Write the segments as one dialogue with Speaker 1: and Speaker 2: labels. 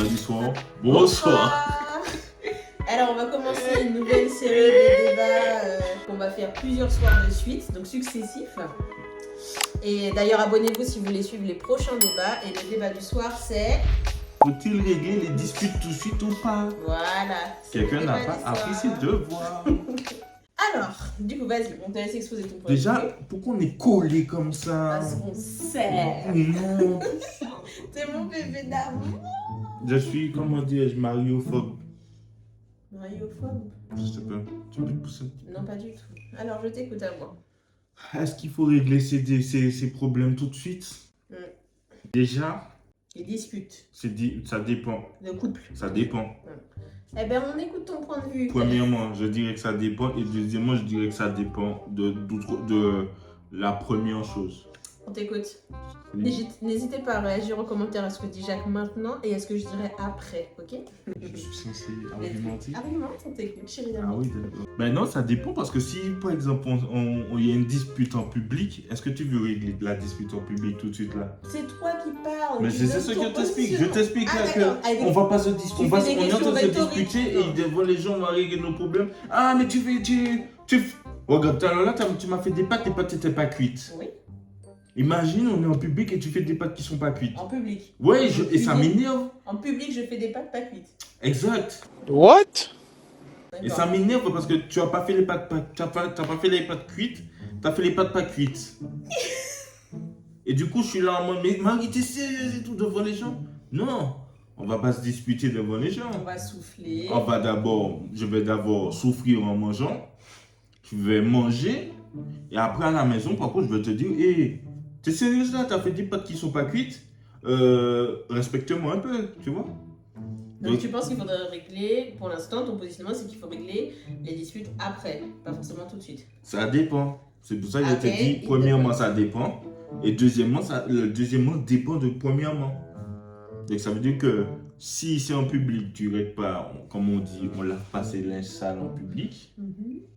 Speaker 1: débat du soir. Bonsoir.
Speaker 2: Alors, on va commencer une nouvelle série de débats qu'on va faire plusieurs soirs de suite, donc successifs. Et d'ailleurs, abonnez-vous si vous voulez suivre les prochains débats. Et le débat du soir, c'est...
Speaker 1: Faut-il régler les disputes tout de suite ou pas?
Speaker 2: Voilà.
Speaker 1: Quelqu'un n'a pas appris ses devoirs.
Speaker 2: Alors, du coup, vas-y, on t'a laissé exposer ton point
Speaker 1: Déjà,
Speaker 2: de vue.
Speaker 1: pourquoi on est collé comme ça?
Speaker 2: Parce qu'on sait.
Speaker 1: Non.
Speaker 2: C'est mon bébé d'amour.
Speaker 1: Je suis, comment dire, mariophobe.
Speaker 2: Mariophobe?
Speaker 1: Je sais pas. Tu peux te pousser?
Speaker 2: Non, pas du tout. Alors, je t'écoute à moi.
Speaker 1: Est-ce qu'il faut régler ces problèmes tout de suite? Déjà,
Speaker 2: Les disputes
Speaker 1: ça dépend.
Speaker 2: de couple.
Speaker 1: Ça dépend.
Speaker 2: Eh ben, on écoute ton point de vue.
Speaker 1: Premièrement, je dirais que ça dépend. Et deuxièmement, je dirais que ça dépend de la première chose.
Speaker 2: On t'écoute.
Speaker 1: Oui.
Speaker 2: N'hésitez pas à réagir aux commentaires à ce que dit Jacques maintenant et à ce que je dirai après, ok?
Speaker 1: Je suis censé argumenter.
Speaker 2: Argumente, on t'écoute, chérie
Speaker 1: Ah
Speaker 2: d'amour.
Speaker 1: oui, d'accord. Ben non, ça dépend parce que si, par exemple, il y a une dispute en public, est-ce que tu veux régler la dispute en public tout de suite là?
Speaker 2: C'est toi qui parles.
Speaker 1: Mais
Speaker 2: tu
Speaker 1: c'est
Speaker 2: donnes
Speaker 1: ce
Speaker 2: ton
Speaker 1: que je t'explique. Je
Speaker 2: positionnement.
Speaker 1: t'explique
Speaker 2: Ah,
Speaker 1: là
Speaker 2: d'accord. Allez,
Speaker 1: qu'on va pas se disputer.
Speaker 2: tu
Speaker 1: On
Speaker 2: fais des
Speaker 1: est en train de
Speaker 2: questions
Speaker 1: se
Speaker 2: rhétoriques.
Speaker 1: disputer
Speaker 2: Non.
Speaker 1: et devant les gens, on va régler nos problèmes. Ah, mais regarde, tout à l'heure là, tu m'as fait des pâtes, tes pâtes n'étaient pas cuites.
Speaker 2: Oui,
Speaker 1: Imagine, on est en public et tu fais des pâtes qui sont pas cuites.
Speaker 2: en public.
Speaker 1: Ouais, et ça m'énerve.
Speaker 2: En public, je fais des pâtes pas cuites.
Speaker 1: Exact.
Speaker 3: What?
Speaker 1: Et ça m'énerve parce que tu as pas fait les pâtes t'as pas fait les pâtes cuites, tu as fait les pâtes pas cuites. Et du coup, je suis là en mode, mais Marie, t'es sérieuse et tout devant les gens? Non, on va pas se disputer devant les gens.
Speaker 2: On va souffler.
Speaker 1: Je vais d'abord souffrir en mangeant, je vais manger, et après à la maison, par contre, je vais te dire, hé, t'es sérieuse là, t'as fait des pâtes qui sont pas cuites? Respecte-moi un peu, tu vois?
Speaker 2: Donc tu penses qu'il faudrait régler, pour l'instant, ton positionnement, c'est qu'il faut régler les disputes après, pas forcément tout de suite.
Speaker 1: Ça dépend. C'est pour ça que je
Speaker 2: Après,
Speaker 1: te dis,
Speaker 2: il
Speaker 1: premièrement,
Speaker 2: dépend.
Speaker 1: ça dépend. Et deuxièmement, deuxièmement dépend de premièrement. Donc ça veut dire que si c'est en public, tu ne règles pas, comme on dit, on lave pas ses linges sales en public.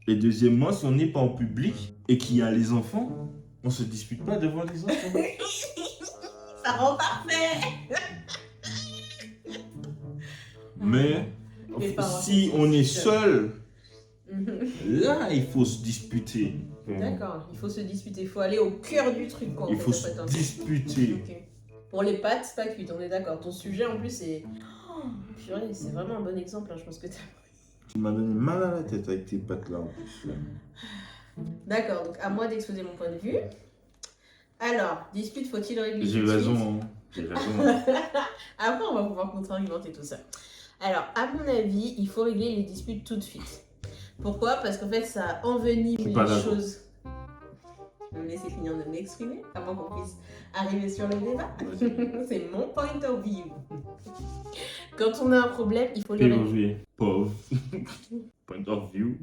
Speaker 1: Et deuxièmement, si on n'est pas en public et qu'il y a les enfants, on ne se dispute pas devant les enfants.
Speaker 2: Ça rend parfait.
Speaker 1: Mais
Speaker 2: Les parents,
Speaker 1: si
Speaker 2: c'est
Speaker 1: on est
Speaker 2: sûr.
Speaker 1: seul, là, il faut se disputer.
Speaker 2: D'accord, il faut se disputer, il faut aller au cœur du truc quoi.
Speaker 1: Il
Speaker 2: en fait,
Speaker 1: faut
Speaker 2: ça
Speaker 1: se
Speaker 2: peut être un-
Speaker 1: disputer.
Speaker 2: Ok. Pour les pâtes, c'est pas cuit, on est d'accord. Ton sujet en plus c'est. Oh, purée, c'est vraiment un bon exemple, hein, je pense que t'as.
Speaker 1: Tu m'as donné mal à la tête avec tes pattes là en plus.
Speaker 2: D'accord, donc à moi d'exposer mon point de vue. Alors, dispute, faut-il régler
Speaker 1: J'ai
Speaker 2: tout de suite
Speaker 1: raison, hein. J'ai raison.
Speaker 2: Après, on va pouvoir contre-argumenter tout ça. Alors, à mon avis, il faut régler les disputes tout de suite. Pourquoi? Parce qu'en fait, ça envenime
Speaker 1: Je suis
Speaker 2: les
Speaker 1: pas d'accord.
Speaker 2: choses. Je vais me laisser finir de m'exprimer avant qu'on puisse arriver sur le débat. C'est mon point of view. Quand on a un problème, il faut le régler.
Speaker 1: POV. Pauvre. Point of view.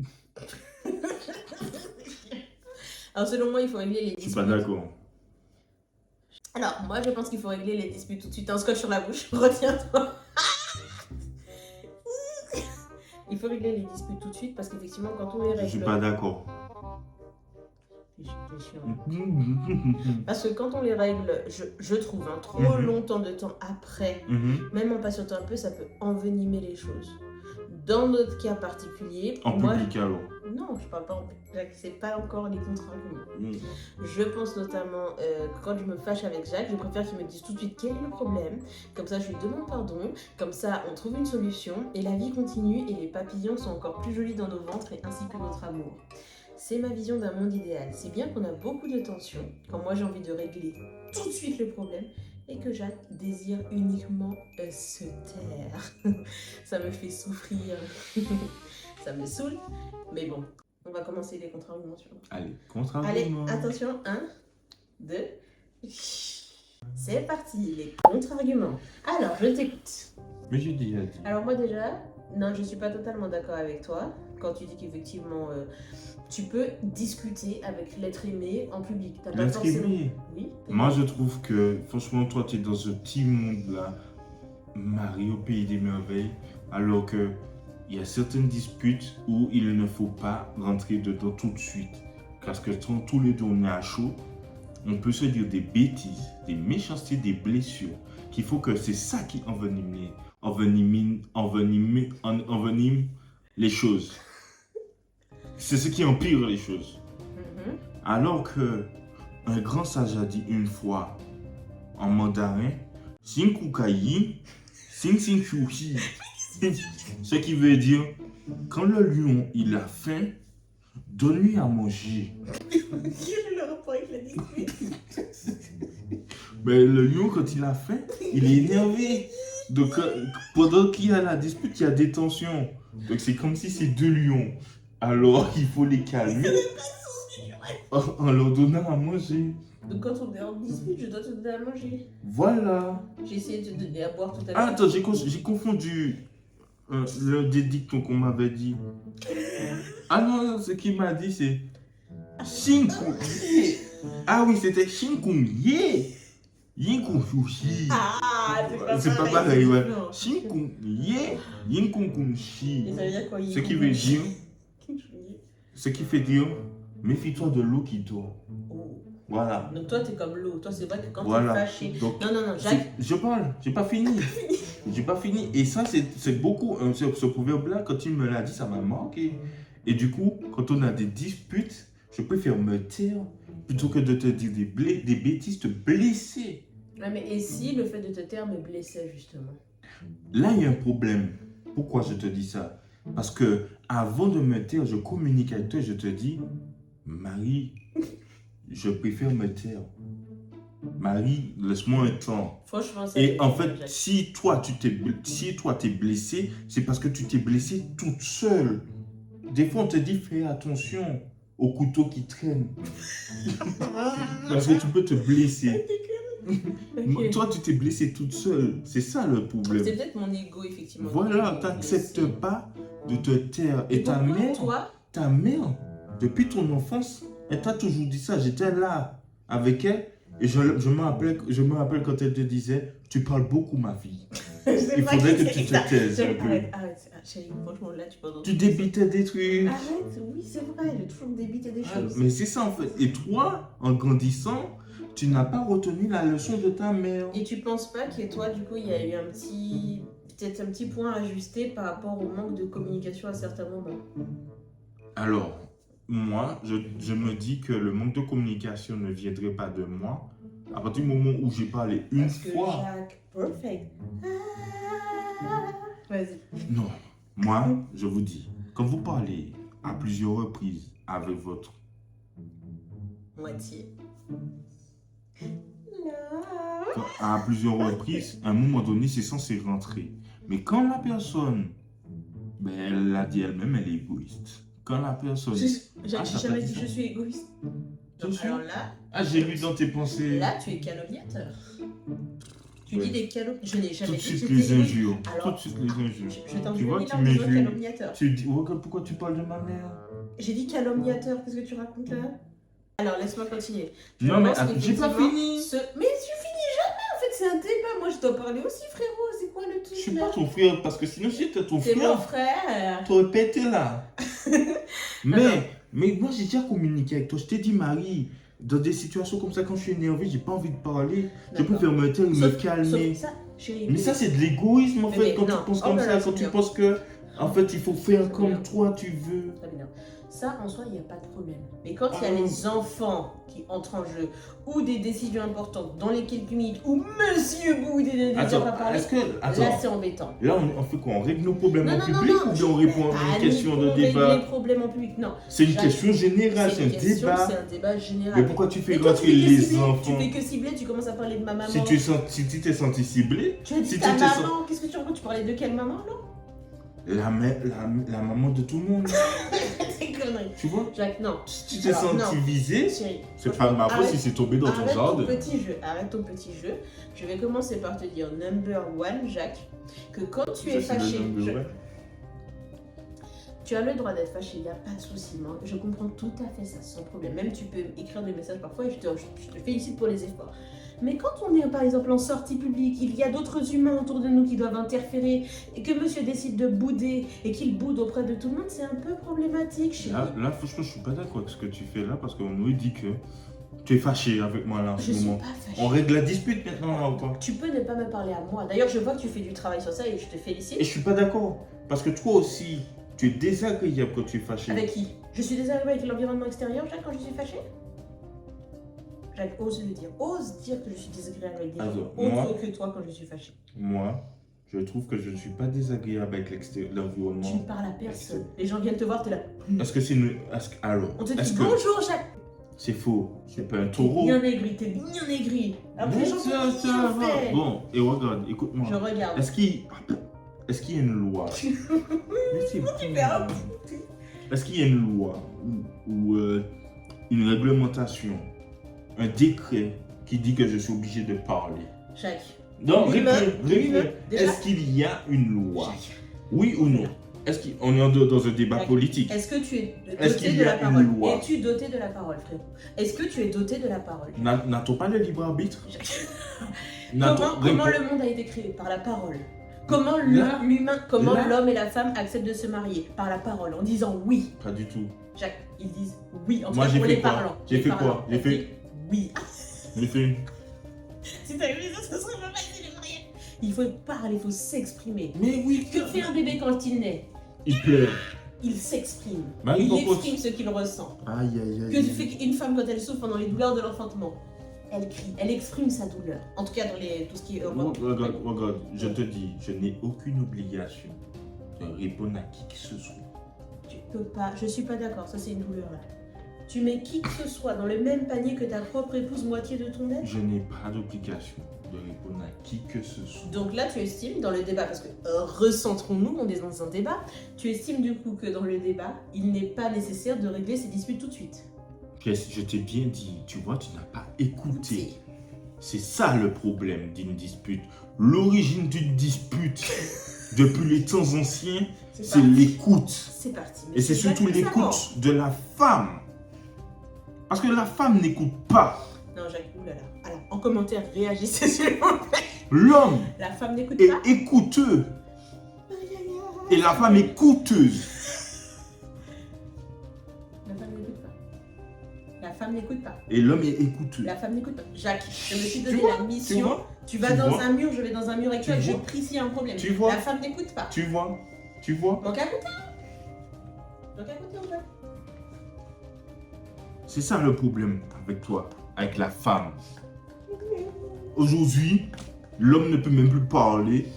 Speaker 2: Alors, selon moi, il faut régler les
Speaker 1: Je suis
Speaker 2: disputes.
Speaker 1: pas d'accord.
Speaker 2: Alors, moi, je pense qu'il faut régler les disputes tout de suite. Un scotch sur la bouche, retiens-toi. Il faut régler les disputes tout de suite parce qu'effectivement, quand on les règle.
Speaker 1: Je suis pas d'accord.
Speaker 2: C'est chiant. Parce que quand on les règle, je trouve, hein, trop longtemps de temps après, même en patientant un peu, ça peut envenimer les choses. Dans notre cas particulier,
Speaker 1: En
Speaker 2: moi,
Speaker 1: public alors.
Speaker 2: non, je parle pas en public, c'est pas encore les contre-arguments. Je pense notamment que quand je me fâche avec Jacques, je préfère qu'il me dise tout de suite quel est le problème. Comme ça, je lui demande pardon. Comme ça, on trouve une solution et la vie continue et les papillons sont encore plus jolis dans nos ventres et ainsi que notre amour. C'est ma vision d'un monde idéal. C'est bien qu'on a beaucoup de tensions quand moi j'ai envie de régler tout de suite le problème et que Jacques désire uniquement se taire. Ça me fait souffrir. Ça me saoule. Mais bon, on va commencer les contre-arguments.
Speaker 1: Allez,
Speaker 2: Allez,
Speaker 1: contre-argument.
Speaker 2: attention, 1, 2, c'est parti, les contre-arguments. Alors, je t'écoute.
Speaker 1: Mais j'ai déjà dit.
Speaker 2: Alors moi déjà, non, je suis pas totalement d'accord avec toi quand tu dis qu'effectivement, tu peux discuter avec l'être aimé en public. T'as pas
Speaker 1: L'être
Speaker 2: forcément...
Speaker 1: aimé.
Speaker 2: Oui.
Speaker 1: Moi, je trouve que, franchement, toi, tu es dans ce petit monde-là, Marie au pays des merveilles, alors que il y a certaines disputes où il ne faut pas rentrer dedans tout de suite. Parce que quand tous les deux on est à chaud, on peut se dire des bêtises, des méchancetés, des blessures, qu'il faut que c'est ça qui envenime envenime les choses. C'est ce qui empire les choses. Alors que un grand sage a dit une fois en mandarin, Xin Ku Kai Yin, Xin Xin Shu Hi. Ce qui veut dire, quand le lion il a faim, donne-lui à manger.
Speaker 2: Quel est le rapport avec la dispute?
Speaker 1: Mais le lion, quand il a faim, il est énervé. Donc, pendant qu'il y a la dispute, il y a des tensions. Donc, c'est comme si c'est deux lions. Alors, il faut les calmer en leur donnant à manger.
Speaker 2: Donc, quand on est en dispute, je dois te donner à manger.
Speaker 1: Voilà.
Speaker 2: J'ai essayé de te donner à boire tout à l'heure.
Speaker 1: Ah, attends, j'ai confondu le des dictons qu'on m'avait dit. Ah non, ce qu'il m'a dit, c'est Shinku Ye. Ah oui, c'était Shinku Ye. Yinku Shushi.
Speaker 2: Ah,
Speaker 1: C'est pas pareil, ouais.
Speaker 2: Non.
Speaker 1: Shinku Ye. Yinku Shi.
Speaker 2: Et ça veut dire quoi?
Speaker 1: Ce qui veut dire, ce qui fait dire, méfie-toi de l'eau qui dort.
Speaker 2: Oh.
Speaker 1: Voilà.
Speaker 2: Donc toi, t'es comme l'eau. Toi, c'est vrai que quand
Speaker 1: Voilà.
Speaker 2: t'es fâché...
Speaker 1: Donc,
Speaker 2: Non, Jacques...
Speaker 1: je parle, j'ai pas fini. J'ai pas fini. Et ça, c'est beaucoup, ce proverbe-là, quand il me l'a dit, ça m'a marqué. Et du coup, quand on a des disputes, je préfère me taire plutôt que de te dire des bêtises, te blesser.
Speaker 2: Ouais, mais et si le fait de te taire me blessait, justement?
Speaker 1: Là, il y a un problème. Pourquoi je te dis ça? Parce que avant de me taire, je communique avec toi, je te dis, Marie, je préfère me taire. Marie, laisse-moi un temps.
Speaker 2: Franchement, ça...
Speaker 1: Et en fait, si toi, t'es blessé, c'est parce que tu t'es blessé toute seule. Des fois, on te dit, fais attention au couteau qui traîne. Parce que tu peux te blesser.
Speaker 2: Okay.
Speaker 1: Toi, tu t'es blessé toute seule. C'est ça le problème.
Speaker 2: C'est peut-être mon ego, effectivement.
Speaker 1: Voilà, tu n'acceptes pas de te taire. Et ta
Speaker 2: pourquoi,
Speaker 1: mère,
Speaker 2: toi,
Speaker 1: depuis ton enfance, elle t'a toujours dit ça. J'étais là avec elle et je me rappelle quand elle te disait, tu parles beaucoup, ma fille. Il faudrait que tu te taises un peu.
Speaker 2: Arrête, chérie, franchement, là, tu parles.
Speaker 1: Tu débitais des trucs.
Speaker 2: Arrête, oui, c'est vrai, j'ai toujours débité des choses.
Speaker 1: Mais c'est ça en fait. Et toi, en grandissant, tu n'as pas retenu la leçon de ta mère.
Speaker 2: Et tu penses pas que toi, du coup, il y a eu peut-être un petit point à ajuster par rapport au manque de communication à certains moments?
Speaker 1: Alors, moi, je me dis que le manque de communication ne viendrait pas de moi. À partir du moment où j'ai parlé une fois.
Speaker 2: Jacques, perfect. Vas-y.
Speaker 1: Non, moi, je vous dis, quand vous parlez à plusieurs reprises avec votre
Speaker 2: Moitié.
Speaker 1: à plusieurs reprises, à un moment donné, c'est censé rentrer. Mais quand la personne, ben, elle l'a dit elle-même, elle est égoïste. Quand la personne...
Speaker 2: J'ai jamais dit que je suis égoïste. Donc,
Speaker 1: suis...
Speaker 2: alors là...
Speaker 1: Ah, j'ai lu dans tes pensées...
Speaker 2: Là, tu es calomniateur. Tu dis des calomnies. Je n'ai jamais dit
Speaker 1: tout de suite les injures.
Speaker 2: Alors,
Speaker 1: tout de suite les injures.
Speaker 2: Je t'en
Speaker 1: Tu vois,
Speaker 2: dis
Speaker 1: tu
Speaker 2: là,
Speaker 1: m'injures.
Speaker 2: calomniateur.
Speaker 1: Tu dis, oh, pourquoi tu parles de ma mère?
Speaker 2: J'ai dit calomniateur, qu'est-ce que tu racontes là? Alors, laisse-moi continuer.
Speaker 1: Non, mais j'ai pas fini.
Speaker 2: Mais tu finis jamais, en fait, c'est un débat. Moi, je dois parler aussi, frérot. C'est quoi le truc?
Speaker 1: Je suis pas ton frère, parce que sinon, si t'es ton
Speaker 2: C'est
Speaker 1: frère,
Speaker 2: mon frère.
Speaker 1: t'aurais pété là. mais moi, j'ai déjà communiqué avec toi. Je t'ai dit, Marie, dans des situations comme ça, quand je suis énervé, j'ai pas envie de parler. Je préfère me taire, me calmer.
Speaker 2: Ça, chérie,
Speaker 1: mais ça, c'est de l'égoïsme, en fait, quand tu penses comme ça, quand tu penses que, en fait, il faut faire comme toi, tu veux.
Speaker 2: Ça, en soi, il n'y a pas de problème. Mais quand il y a les enfants qui entrent en jeu, ou des décisions importantes dans les quelques minutes, où Monsieur Boudet ne doit pas parler, là, c'est embêtant.
Speaker 1: Là, on fait quoi? On règle nos problèmes en public
Speaker 2: non,
Speaker 1: ou bien on répond à une question de débat?
Speaker 2: Les problèmes en public, non.
Speaker 1: C'est une question générale, c'est un débat.
Speaker 2: C'est un débat général.
Speaker 1: Mais pourquoi tu fais rentrer les enfants?
Speaker 2: Tu fais que cibler, tu commences à parler de ma maman.
Speaker 1: Si tu t'es senti ciblé,
Speaker 2: tu as dit ta maman, qu'est-ce que tu racontes? Tu parlais de quelle maman, là?
Speaker 1: La maman de tout le monde.
Speaker 2: C'est connerie.
Speaker 1: Tu vois?
Speaker 2: Jacques, non.
Speaker 1: Si tu t'es senti visé, c'est pas ma faute si c'est tombé dans ton jardin.
Speaker 2: Arrête ton petit jeu. Je vais commencer par te dire number one, Jacques, que quand tu es fâché, tu as le droit d'être fâché, il n'y a pas de souci. Moi, je comprends tout à fait ça, sans problème. Même tu peux écrire des messages parfois et je te félicite pour les efforts. Mais quand on est par exemple en sortie publique, il y a d'autres humains autour de nous qui doivent interférer et que monsieur décide de bouder et qu'il boude auprès de tout le monde, c'est un peu problématique.
Speaker 1: Là, franchement, je suis pas d'accord avec ce que tu fais là parce qu'on nous dit que Tu es fâché avec moi là en
Speaker 2: Je
Speaker 1: ce
Speaker 2: suis
Speaker 1: moment.
Speaker 2: pas
Speaker 1: On
Speaker 2: fâchée.
Speaker 1: règle la dispute maintenant là ou pas?
Speaker 2: Tu peux ne pas me parler à moi. D'ailleurs, je vois que tu fais du travail sur ça et je te
Speaker 1: Et
Speaker 2: félicite.
Speaker 1: je suis pas d'accord. Parce que toi aussi, tu es désagréable quand tu es fâché.
Speaker 2: Avec qui? Je suis désagréable avec l'environnement extérieur, Jacques, quand je suis fâchée? Jacques, ose le dire. Ose dire que je suis désagréable avec des gens
Speaker 1: Alors,
Speaker 2: autres
Speaker 1: moi-
Speaker 2: que toi quand je suis fâchée.
Speaker 1: Moi, je trouve que je ne suis pas désagréable avec l'environnement.
Speaker 2: Tu ne parles à personne. Les gens viennent te voir, t'es là.
Speaker 1: Est-ce que c'est une... Alors,
Speaker 2: On te
Speaker 1: est-ce
Speaker 2: dit
Speaker 1: que
Speaker 2: bonjour, Jacques.
Speaker 1: c'est faux? C'est pas un
Speaker 2: T'es
Speaker 1: taureau.
Speaker 2: bien aigri, t'es bien aigri. Alors que les gens sont
Speaker 1: ça
Speaker 2: bien
Speaker 1: va.
Speaker 2: faits.
Speaker 1: Bon, et regarde, écoute-moi.
Speaker 2: Je regarde.
Speaker 1: Est-ce qu'il y a une loi? Mais c'est bon. Est-ce qu'il y a une loi ou une réglementation, un décret qui dit que je suis obligé de parler?
Speaker 2: Jacques.
Speaker 1: Non,
Speaker 2: Lui-même,
Speaker 1: réponds.
Speaker 2: lui-même, déjà.
Speaker 1: Est-ce qu'il y a une loi?
Speaker 2: Jacques.
Speaker 1: Oui ou non? Est-ce qu'on est dans un débat
Speaker 2: Jacques.
Speaker 1: politique?
Speaker 2: Est-ce que tu es
Speaker 1: Est-ce
Speaker 2: doté
Speaker 1: qu'il
Speaker 2: de
Speaker 1: y a
Speaker 2: la
Speaker 1: une
Speaker 2: parole?
Speaker 1: loi?
Speaker 2: Es-tu doté de la parole, frérot? Est-ce que tu es doté de la parole?
Speaker 1: N'a-t-on pas le libre arbitre?
Speaker 2: Jacques.
Speaker 1: N'a-t-on-
Speaker 2: Comment
Speaker 1: réponds.
Speaker 2: le monde a été créé? Par la parole. Comment
Speaker 1: Là-
Speaker 2: l'humain, comment
Speaker 1: là-
Speaker 2: l'homme et la femme acceptent de se marier? Par la parole, en disant oui.
Speaker 1: Pas du tout.
Speaker 2: Jacques, ils disent oui. En tout
Speaker 1: Moi,
Speaker 2: cas,
Speaker 1: j'ai
Speaker 2: pour
Speaker 1: fait
Speaker 2: les
Speaker 1: quoi?
Speaker 2: parlants.
Speaker 1: J'ai
Speaker 2: Les
Speaker 1: fait quoi?
Speaker 2: parlants.
Speaker 1: J'ai
Speaker 2: T'as
Speaker 1: fait-
Speaker 2: dit oui.
Speaker 1: J'ai fait.
Speaker 2: Si t'avais vu ça, ça serait pas facile les mariés. Il faut parler, il faut s'exprimer.
Speaker 1: Mais oui,
Speaker 2: Que fait un bébé quand il naît?
Speaker 1: il pleure.
Speaker 2: Il s'exprime.
Speaker 1: Marie
Speaker 2: Il
Speaker 1: Coco.
Speaker 2: exprime ce qu'il ressent.
Speaker 1: Aïe, aïe, aïe.
Speaker 2: Que fait qu'une femme quand elle souffre pendant les douleurs de l'enfantement? Elle crie, elle exprime sa douleur. En tout cas, dans tout ce qui est Europe.
Speaker 1: Regarde, je te dis, je n'ai aucune obligation de répondre à qui que ce soit.
Speaker 2: Tu peux pas, je suis pas d'accord, ça c'est une douleur là. Tu mets qui que ce soit dans le même panier que ta propre épouse, moitié de ton être.
Speaker 1: Je n'ai pas d'obligation de répondre à qui que ce soit.
Speaker 2: Donc là, tu estimes dans le débat, parce que recentrons-nous, on est dans un débat, tu estimes du coup que dans le débat, il n'est pas nécessaire de régler ces disputes tout de suite.
Speaker 1: Je t'ai bien dit, tu vois, tu n'as pas écouté. C'est ça le problème d'une dispute. L'origine d'une dispute, depuis les temps anciens, c'est
Speaker 2: parti.
Speaker 1: l'écoute.
Speaker 2: C'est parti.
Speaker 1: Et c'est surtout l'écoute de la femme. Parce que la femme n'écoute pas.
Speaker 2: Non, Jacques, oulala. Alors, en commentaire, réagissez s'il vous plaît.
Speaker 1: L'homme
Speaker 2: La femme n'écoute
Speaker 1: est
Speaker 2: pas.
Speaker 1: écouteux. Et la femme est coûteuse.
Speaker 2: La femme n'écoute pas. La femme n'écoute pas.
Speaker 1: Et l'homme est écouteux.
Speaker 2: La femme n'écoute pas. Jacques, je me suis
Speaker 1: Tu
Speaker 2: donné
Speaker 1: vois,
Speaker 2: la mission. Tu vas
Speaker 1: Tu
Speaker 2: dans
Speaker 1: vois.
Speaker 2: un mur, je vais dans un mur avec
Speaker 1: Tu
Speaker 2: toi et
Speaker 1: vois.
Speaker 2: j'ai pris s'il y a un problème.
Speaker 1: Tu vois.
Speaker 2: La femme n'écoute pas.
Speaker 1: Tu vois? Tu vois?
Speaker 2: Donc à côté. Donc à côté, on va.
Speaker 1: C'est ça le problème avec toi, avec la femme. Aujourd'hui, l'homme ne peut même plus parler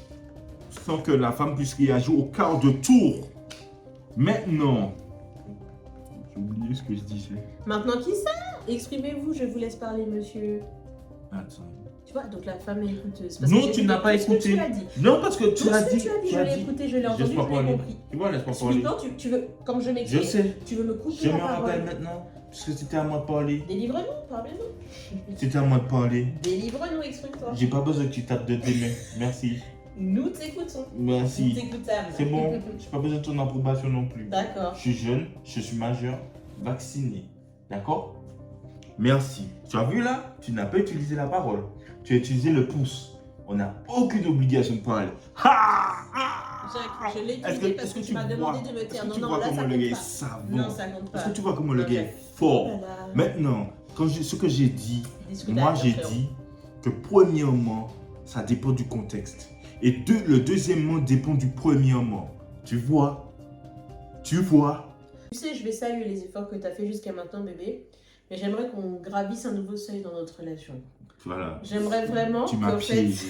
Speaker 1: sans que la femme puisse réagir au quart de tour. Maintenant, j'ai oublié ce que je disais.
Speaker 2: Maintenant, qui ça? Exprimez-vous, je vous laisse parler, monsieur.
Speaker 1: Attends.
Speaker 2: Tu vois, donc la femme est écouteuse.
Speaker 1: Non,
Speaker 2: que j'ai
Speaker 1: tu n'as pas
Speaker 2: tout ce que
Speaker 1: écouté.
Speaker 2: Tu as dit.
Speaker 1: Non, parce que tu
Speaker 2: Tout
Speaker 1: as
Speaker 2: ce que
Speaker 1: dit.
Speaker 2: tu as dit,
Speaker 1: tu
Speaker 2: je
Speaker 1: as
Speaker 2: l'ai
Speaker 1: dit.
Speaker 2: écouté, je l'ai entendu,
Speaker 1: Laisse-moi
Speaker 2: je l'ai
Speaker 1: parler.
Speaker 2: compris.
Speaker 1: Tu vois, laisse-moi parler.
Speaker 2: Maintenant, tu veux, comme je
Speaker 1: Je
Speaker 2: m'exprime,
Speaker 1: sais.
Speaker 2: tu veux me couper
Speaker 1: Je
Speaker 2: la
Speaker 1: me
Speaker 2: parole.
Speaker 1: rappelle maintenant, puisque c'était à moi de parler.
Speaker 2: Délivre-nous, parlez-nous.
Speaker 1: C'était à moi de parler.
Speaker 2: Délivre-nous, exprime-toi.
Speaker 1: J'ai pas besoin que tu tapes de tes mains. Merci.
Speaker 2: Nous t'écoutons. Nous
Speaker 1: Merci.
Speaker 2: t'écoutons.
Speaker 1: C'est bon. J'ai pas besoin de ton approbation non plus.
Speaker 2: D'accord.
Speaker 1: Je suis jeune, je suis majeur, vacciné. D'accord? Merci. Tu as vu là? Tu n'as pas utilisé la parole. Tu as utilisé le pouce. On n'a aucune obligation de parler.
Speaker 2: Jacques, je l'ai
Speaker 1: Est-ce
Speaker 2: utilisé
Speaker 1: que-
Speaker 2: parce
Speaker 1: est-ce
Speaker 2: que
Speaker 1: que
Speaker 2: tu m'as
Speaker 1: tu
Speaker 2: demandé
Speaker 1: vois-
Speaker 2: de me
Speaker 1: Est-ce
Speaker 2: taire.
Speaker 1: que
Speaker 2: Non,
Speaker 1: tu
Speaker 2: non,
Speaker 1: vois
Speaker 2: là, ça
Speaker 1: comment le gars
Speaker 2: compte
Speaker 1: est
Speaker 2: pas.
Speaker 1: savant?
Speaker 2: Non, ça compte pas.
Speaker 1: Est-ce que tu vois comment le
Speaker 2: Ok.
Speaker 1: gars est fort?
Speaker 2: Oh là là.
Speaker 1: Maintenant, ce que j'ai dit,
Speaker 2: Discutable,
Speaker 1: moi j'ai
Speaker 2: frérot.
Speaker 1: dit que premièrement, ça dépend du contexte. Et le deuxièmement dépend du premièrement. Tu vois? Tu vois?
Speaker 2: Tu sais, je vais saluer les efforts que tu as fait jusqu'à maintenant, bébé. Mais j'aimerais qu'on gravisse un nouveau seuil dans notre relation.
Speaker 1: Voilà.
Speaker 2: J'aimerais vraiment
Speaker 1: Tu m'as
Speaker 2: qu'en fait...
Speaker 1: piégé.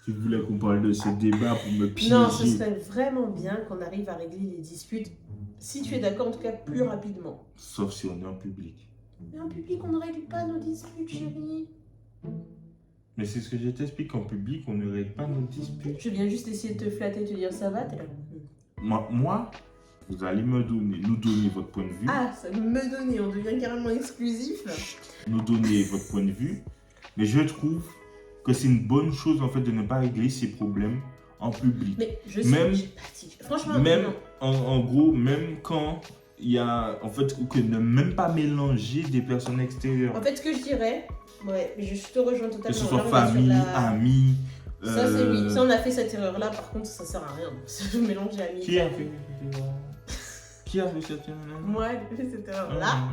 Speaker 1: Tu voulais qu'on parle de ce débat pour me piéger.
Speaker 2: Non, ce serait vraiment bien qu'on arrive à régler les disputes, si tu es d'accord, en tout cas plus rapidement.
Speaker 1: Sauf si on est en public.
Speaker 2: Mais en public, on ne règle pas nos disputes, chérie.
Speaker 1: Mais c'est ce que je t'explique, en public, on ne règle pas nos disputes.
Speaker 2: Je viens juste essayer de te flatter, te dire ça va, t'es là.
Speaker 1: Moi, vous allez nous donner votre point de vue.
Speaker 2: Ah, ça me donner, on devient carrément exclusif.
Speaker 1: Nous donner votre point de vue. Mais je trouve que c'est une bonne chose en fait de ne pas régler ces problèmes en public.
Speaker 2: Mais je sais,
Speaker 1: Même-
Speaker 2: j'ai pas dit. Franchement,
Speaker 1: Même
Speaker 2: non.
Speaker 1: en gros, même quand il y a en fait que ne même pas mélanger des personnes extérieures,
Speaker 2: En fait, ce que je dirais, ouais, je te rejoins totalement.
Speaker 1: que ce
Speaker 2: Là,
Speaker 1: soit
Speaker 2: on est sur
Speaker 1: famille,
Speaker 2: la-
Speaker 1: amis.
Speaker 2: Ça, c'est oui. Ça, on a fait cette erreur-là. Par contre, ça sert à rien. Se mélanger amis.
Speaker 1: Qui a
Speaker 2: famille.
Speaker 1: fait Qui a fait cette
Speaker 2: Moi, cette erreur-là,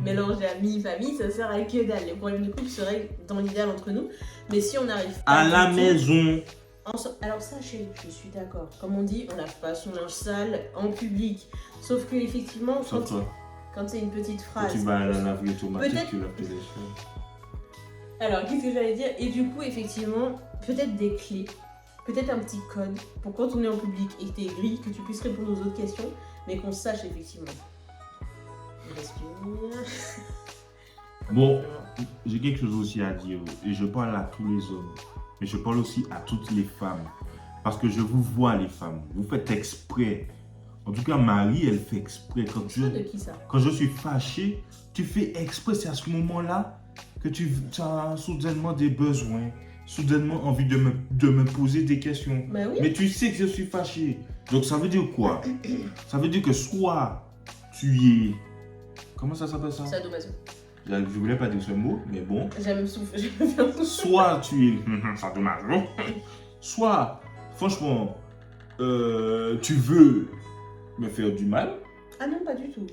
Speaker 2: mélanger amis, famille, ça sert à que dalle. Les problèmes de couple seraient dans l'idéal entre nous. Mais si on n'arrive pas
Speaker 1: à la
Speaker 2: du tout-
Speaker 1: maison.
Speaker 2: Alors ça, je suis d'accord. Comme on dit, on lave pas son linge sale en public. Sauf que effectivement,
Speaker 1: Sauf toi.
Speaker 2: quand c'est une petite
Speaker 1: Quand
Speaker 2: phrase.
Speaker 1: tu vas à la laverie automatique,
Speaker 2: Peut-être-
Speaker 1: tu laves tes échelles.
Speaker 2: Alors, qu'est-ce que j'allais dire? Et du coup, effectivement, peut-être des clés, peut-être un petit code pour quand on est en public et que tu es gris, que tu puisses répondre aux autres questions, mais qu'on sache effectivement. Respire.
Speaker 1: Bon, j'ai quelque chose aussi à dire. Et je parle à tous les hommes. Mais je parle aussi à toutes les femmes. Parce que je vous vois, les femmes. Vous faites exprès. En tout cas, Marie, elle fait exprès.
Speaker 2: Ça, de qui ça?
Speaker 1: Quand je suis fâché, tu fais exprès. C'est à ce moment-là que tu as soudainement des besoins. Soudainement envie de me poser des questions.
Speaker 2: Bah oui.
Speaker 1: Mais tu sais que je suis fâché. Donc ça veut dire quoi? Ça veut dire que soit tu es... Comment ça s'appelle ça?
Speaker 2: Sadomaso.
Speaker 1: Je voulais pas dire ce mot, mais bon.
Speaker 2: J'aime souffler. Je vais faire souffler.
Speaker 1: Soit tu es... sadomaso. Soit, franchement, tu veux me faire du mal.
Speaker 2: Ah non, pas du tout.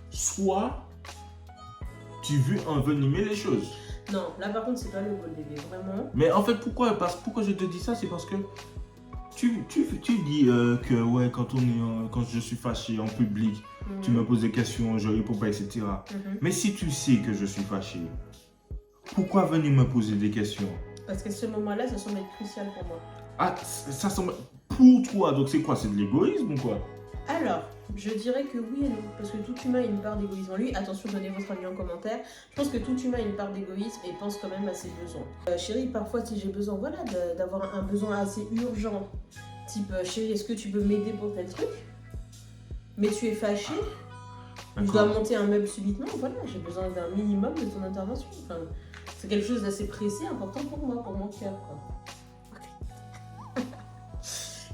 Speaker 1: Soit tu veux envenimer les choses.
Speaker 2: Non, là par contre, c'est pas le goal bébé, vraiment.
Speaker 1: Mais en fait, pourquoi je te dis ça? C'est parce que tu dis que ouais, quand je suis fâché en public, tu me poses des questions, je réponds pas, etc. Mais si tu sais que je suis fâché, pourquoi venir me poser des questions?
Speaker 2: Parce que ce moment-là, ça semble être crucial pour moi.
Speaker 1: Ah, ça semble... Pour toi, donc c'est quoi? C'est de l'égoïsme ou quoi?
Speaker 2: Alors, je dirais que oui et non, parce que tout humain a une part d'égoïsme en lui. Attention, donnez votre avis en commentaire. Je pense que tout humain a une part d'égoïsme et pense quand même à ses besoins. Chérie, parfois si j'ai besoin, voilà, d'avoir un besoin assez urgent, type chérie, est-ce que tu peux m'aider pour tel truc? Mais tu es fâché, je dois monter un meuble subitement, voilà, j'ai besoin d'un minimum de ton intervention. Enfin, c'est quelque chose d'assez précis, important pour moi, pour mon cœur, quoi.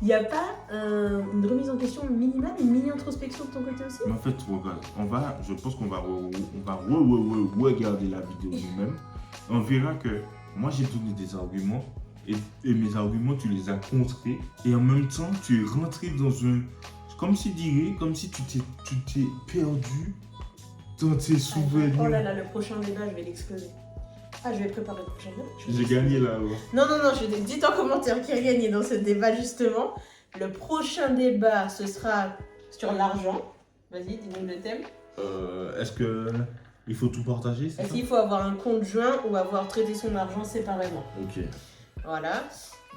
Speaker 2: Il n'y a pas une remise en question minimale, une mini-introspection de ton côté aussi?
Speaker 1: Mais en fait, regarde, je pense qu'on va regarder la vidéo nous-mêmes. On verra que moi j'ai donné des arguments et mes arguments tu les as contrés et en même temps tu es rentré dans un... Comme si tu t'es perdu dans tes souvenirs.
Speaker 2: Oh là là, le prochain débat, je vais l'exploser. Ah, je vais préparer le prochain débat.
Speaker 1: J'ai gagné là. Ouais.
Speaker 2: Non, je te dis en commentaire qui a gagné dans ce débat justement. Le prochain débat, ce sera sur l'argent. Vas-y, dis-nous le thème.
Speaker 1: Est-ce que il faut tout partager?
Speaker 2: Est-ce qu'il faut avoir un compte joint ou avoir traité son argent séparément?
Speaker 1: Ok.
Speaker 2: Voilà.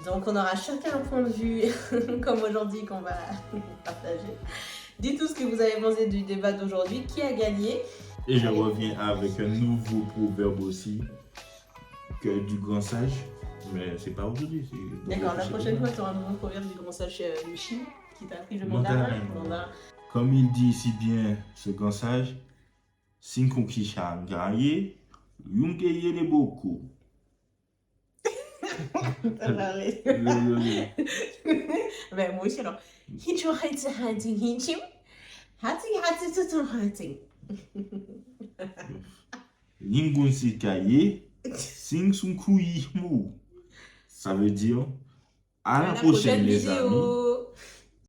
Speaker 2: Donc on aura chacun un point de vue, comme aujourd'hui, qu'on va partager. Dites-nous ce que vous avez pensé du débat d'aujourd'hui. Qui a gagné?
Speaker 1: Et je reviens avec un nouveau proverbe aussi, que du grand sage. Mais c'est pas aujourd'hui.
Speaker 2: D'accord, la prochaine fois, tu auras un nouveau proverbe du grand sage du Chine qui t'a appris le mandarin.
Speaker 1: Comme il dit si bien ce grand sage, Cinco Kishan Gaye, Yungeye les beaucoup.
Speaker 2: Ben, moi aussi alors. Hichu Hatsi Hunting Hichu. Hatsi Tutum Hunting.
Speaker 1: Lingun Sikaye, Sing Sun Kuyi Mu. Ça veut dire à la prochaine les amis.